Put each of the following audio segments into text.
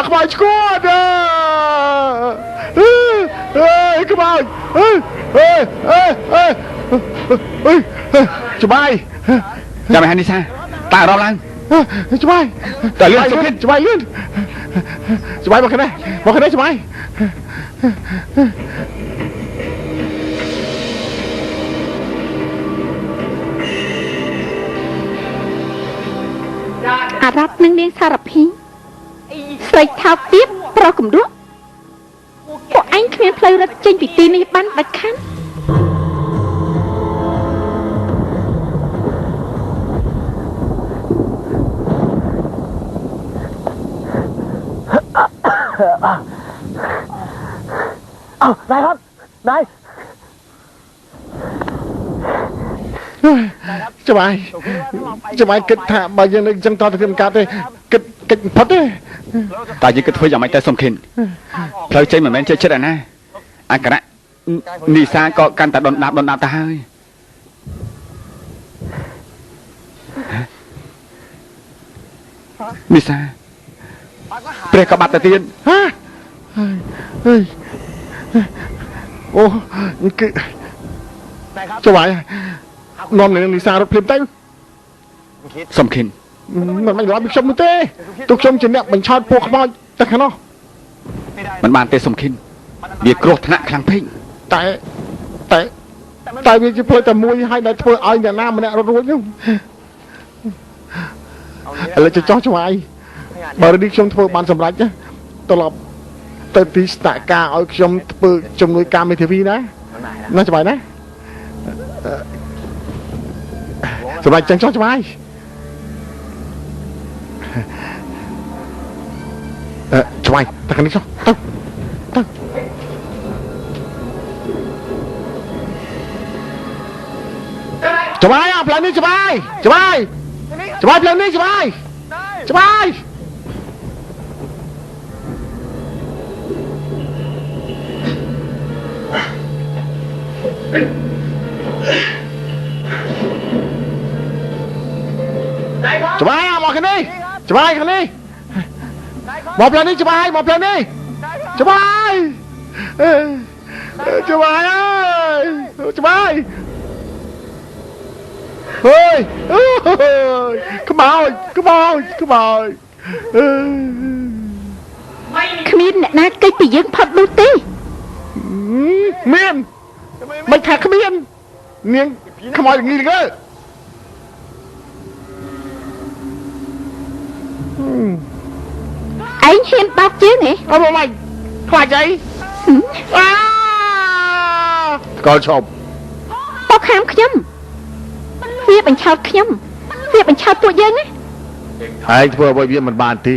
ក្បាច់ឈួតក្បាច់ច្បាយចាំឲ្យនេះសាតើរំឡើងច្បាយតើលឿនសុខិតច្បាយលឿនច្បាយមកខាងនេះច្បាយអារ៉ាត់នឹងនាងសារភីស្រីថោកទៀតប្រុសកំដួកពួកឯងគ្មានផ្លូវរត់ចេញពីទីនេះបានដាច់ខាតนายครับนายច្បាយគិតថាបើយើងនឹងចឹងតទៅខ្ញុំកាត់ទេគិតផុតទេតែយើងគិតធ្វើយ៉ាងម៉េចទៅសុំខិនផ្លូវចេញមិនមែនចេះចិត្តអាណាអក្សរនីសាក៏កាន់តែដុនដាបទៅហើយនីសាព្រះក៏បាត់ទៅទៀតអូគឺច្បាយនាំនឹងនីសារត់ភ្លាមទៅសុំខិនមិនរាប់ពីខ្ញុំនោះទេទុកខ្ញុំជាអ្នកបញ្ឆោតពួកខ្មោចទៅខាងនោះមិនបានទេសុំខិនវាគ្រោះថ្នាក់ខ្លាំងពេកតែវាជាផ្លូវតែមួយហើយដែលធ្វើឲ្យអ្នកណាម្នាក់រត់រួចនោះឥឡូវចោះច្បាយបើរីខ្ញុំធ្វើបានសម្រេចត្រឡប់ទៅទីស្នាក់ការឲ្យខ្ញុំធ្វើជំនួយការមេធាវីណាច្បាយណាសម្រាប់ចឹងចោះច្បាយច្បាយតែខាងនេះចុះទៅច្បាយផ្លូវនេះច្បាយផ្លូវនេះច្បាយច្បាយមកខាងនេះច្បាយខាងនេះមកផ្លូវនេះច្បាយមកផ្លូវនេះច្បាយអើយច្បាយអើយក្បោចគ្មានអ្នកណាកិច្ចពីយើងផុតនោះទេមានមិនថាគ្មាននាងខ្មោចងីលើឯងហ៊ានបោកជើងហ៎អត់មកខ្លាចអីកលឈប់បោកខាមខ្ញុំវាបញ្ឆោតខ្ញុំវាបញ្ឆោតពួកយើងណាហើយធ្វើឲ្យវាមិនបានទេ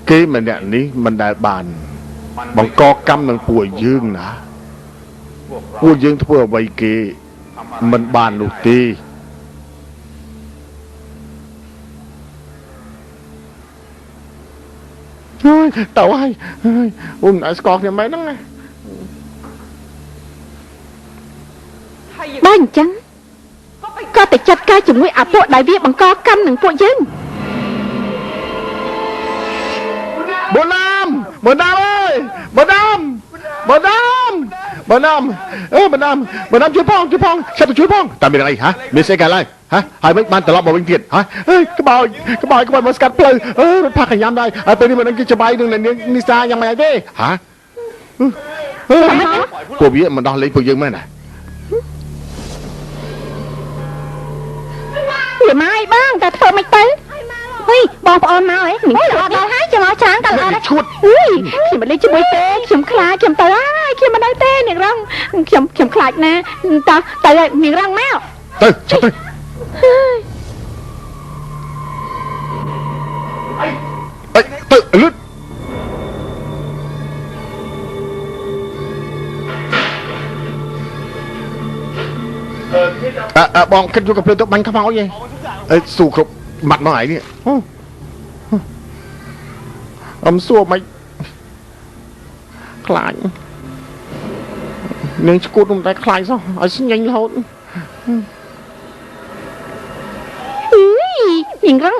គេម្នាក់នេះមិនដែលបានបង្កកម្មនឹងពួកយើងណាពួកយើងធ្វើអ្វីគេមិនបាននោះទេទៅហើយអូនស្គាល់ខ្ញុំមែនហ្នឹងណាបើអញ្ចឹងក៏ទៅចាត់ការជាមួយអាពួកដែលវាបង្កកម្មនឹងពួកយើងបូណាមអើយបូណាមជួយផងខ្ញុំទៅជួយផងតែមានអីហ៎មានស្អីកើតឡើងហើយមិនបានត្រឡប់មកវិញទៀតក្បោចមកស្កាត់ផ្លូវរត់ផាកកញ្ញាំដែរហើយពេលនេះមិនដឹងគេច្បាយនឹងនាងនីសាយ៉ាងម៉េចទេពួកវាមិនដោះលែងពួកយើងមែនណាវាមកអីបងតែធ្វើមិនទៅបងប្អូនមកអីខ្ញុំដល់ហើយចាំមកច្រើនកាន់អត់ឈួតខ្ញុំមិនលេងជាមួយទេខ្ញុំខ្លាចខ្ញុំទៅហើយខ្ញុំមិនដឹងទេនាងរងខ្ញុំខ្លាចណាទៅនាងរងមកទៅចាប់ទៅទៅលឺបងគិតយកកាព្រើទៅបាញ់ខ្មោចឯងស៊ូគ្រប់ម៉ាត់មកឯងនេះសួរមិនខ្លាចនាងឈួតមិនតែខ្លាចសោះឲ្យស្ញែងរហូតនាងរង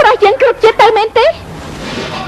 ប្រោះជាងគ្រប់ជាតិទៅមែន